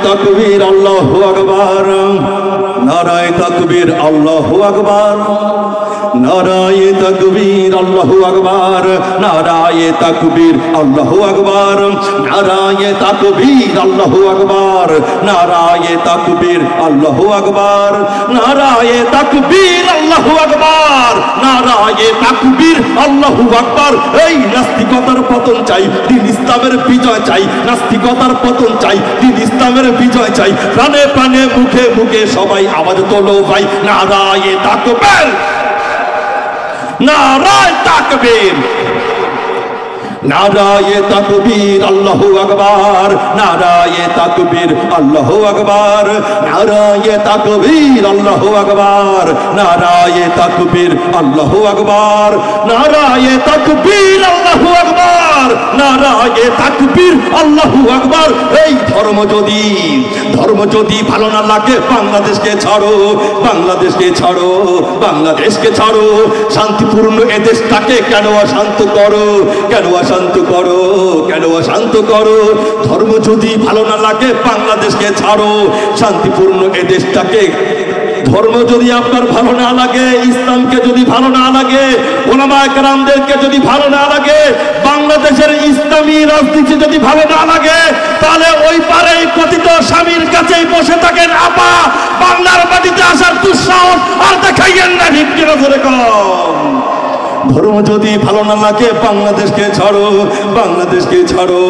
তাকবীর, আল্লাহু আকবার। নারায়ে তাকবীর, আল্লাহু আকবার। নারায়ে তাকবীর, আল্লাহু আকবার। নারায়ে তাকবীর, আল্লাহু আকবার। নারায়ে তাকবীর, আল্লাহু আকবার। নারায়ে তাকবীর, আল্লাহু আকবার। নারায়ে তাকবীর, আল্লাহু আকবার। নারায়ে তাকবীর, আল্লাহু আকবার। এই নাস্তিকতার পতন চাই, দিন ইসলামের বিজয় চাই। নাস্তিকতার পতন চাই, দিন ইসলামের বিজয় চাই। প্রাণে প্রাণে মুখে মুখে সবাই আওয়াজ তোলো ভাই, নারায়ে তাকবীর, নারায়ে তাকবীর। নারায়ে তাকবীর, আল্লাহু আকবার। নারায়ে তাকবীর, আল্লাহু আকবার। নারায়ে তাকবীর, আল্লাহু আকবার। নারায়ে তাকবীর, আল্লাহু আকবার। নারায়ে তাকবীর, আল্লাহু আকবার। নারায়ে তাকবীর, আল্লাহু আকবার। এই ধর্ম যদি ভালো না লাগে, বাংলাদেশকে ছাড়ো, বাংলাদেশকে ছাড়ো, বাংলাদেশকে ছাড়ো। শান্তিপূর্ণ এ দেশটাকে কেন অশান্ত করো, কেন অশান্ত করো, কেন অশান্ত করো? ধর্ম যদি ভালো না লাগে, বাংলাদেশকে ছাড়ো, শান্তিপূর্ণ এ দেশটাকে। ধর্ম যদি আপনার ভালো না লাগে, ইসলামকে যদি ভালো না লাগে, ওলামায়ে কেরামদেরকে যদি ভালো না লাগে, বাংলাদেশের ইসলামী রাজনীতি যদি ভালো না লাগে, তাহলে ওই পারে কথিত স্বামীর কাছেই বসে থাকেন আপা। বাংলার মাটিতে আসার দুঃসাহস আর দেখাইয়েন না, ঠিক কিনা ধরে কম। ধর্ম যদি ভালো না লাগে, বাংলাদেশকে ছাড়ো, বাংলাদেশকে ছাড়ো,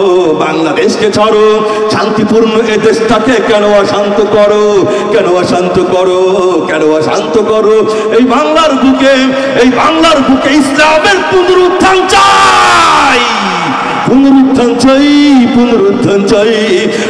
বাংলাদেশকে ছাড়ো। শান্তিপূর্ণ এ দেশটাকে কেন অশান্ত করো, কেন অশান্ত করো, কেন অশান্ত করো? এই বাংলার বুকে, এই বাংলার বুকে ইসলামের পুনরুত্থান চাই, পুনরুত্থান চাই, পুনরুত্থান চাই।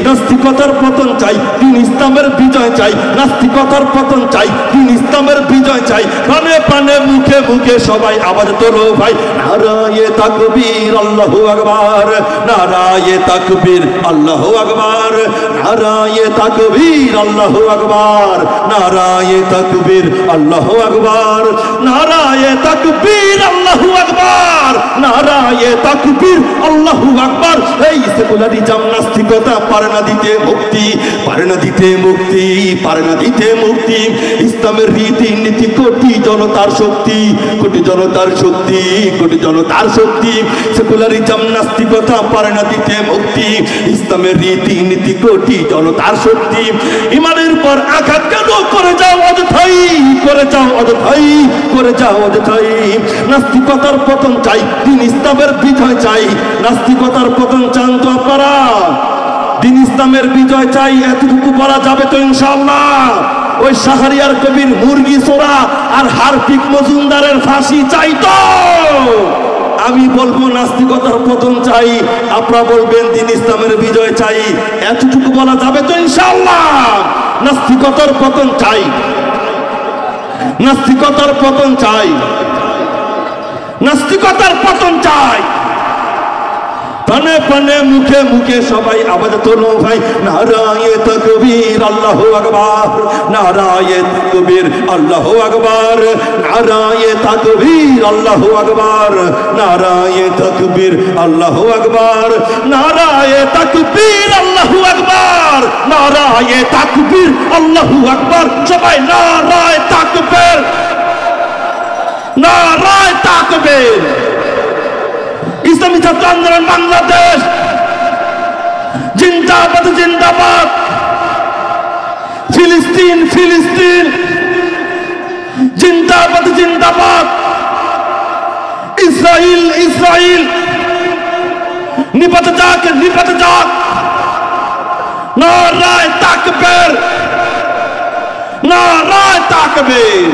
নাস্তিকতার পতন চাই, দিন ইসলামের বিজয় চাই। নাস্তিকতার পতন চাই, দিন ইসলামের বিজয় চাই। প্রাণে প্রাণে মুখে মুখে সবাই আওয়াজ তোলো ভাই, নারায়ে তাকবীর, আল্লাহু আকবার। নারায়ে তাকবীর, আল্লাহু আকবার। নারায়ে তাকবীর, আল্লাহু আকবার। নারায়ে তাকবীর, আল্লাহু আকবার। নারায়ে তাকবীর, আল্লাহু আকবার। নারায়ে তাকবীর, আল্লাহু আকবার। এই সেকুলারিজম, নাস্তিকতা পারে না দিতে মুক্তি, পারে না দিতে মুক্তি, পারে না দিতে মুক্তি। ইসলামের রীতি নীতি কোটি জনতার শক্তি, কোটি জনতার শক্তি, কোটি জনতার শক্তি। সেকুলারিজম, নাস্তিকতা পারে না দিতে মুক্তি। ইসলামের রীতি নীতি কোটি জনতার শক্তি। ইমানের পর আঘাত কেন করে যাও অযথাই, করে যাও অযথাই, করে যাও অযথাই। নাস্তিকতার পতন চাই, দিন ইসলামের বিজয় চাই। নাস্তিকতার পতন চান তো আপনারা? দিন ইসলামের বিজয় চাই, এতটুকু বলা যাবে তো ইনশাআল্লাহ? ওই শাহরিয়ার কবির মুরগি চোরা আর হারপিক মজুমদারের ফাঁসি চাই তো? আমি বলবো নাস্তিকতার পতন চাই, আপনারা বলবেন দিন ইসলামের বিজয় চাই। এতটুকু বলা যাবে তো ইনশাআল্লাহ? নাস্তিকতার পতন চাই, নাস্তিকতার পতন চাই, নাস্তিকতার পতন চাই। প্রাণে প্রাণে মুখে মুখে সবাই আওয়াজ তোলো ভাই, নারায়ে তাকবীর, আল্লাহু আকবার। নারায়ে তাকবীর, আল্লাহু আকবার। নারায়ে তাকবীর, আল্লাহু আকবার। নারায়ে তাকবীর, আল্লাহু আকবার। নারায়ে তাকবীর, আল্লাহু আকবার। নারায়ে তাকবীর, আল্লাহু আকবার। সবাই নারায়ে তাকবীর, নারায়ে তাকবীর। ইসলামী ছাত্র আন্দোলন বাংলাদেশ জিন্দাবাদ, জিন্দাবাদ। ফিলিস্তিন, ফিলিস্তিন জিন্দাবাদ, জিন্দাবাদ। ইসরাইল, ইসরাইল নিপাত যাক, নিপাত যাক। নারায়ে তাকবীর, নারায়ে তাকবীর।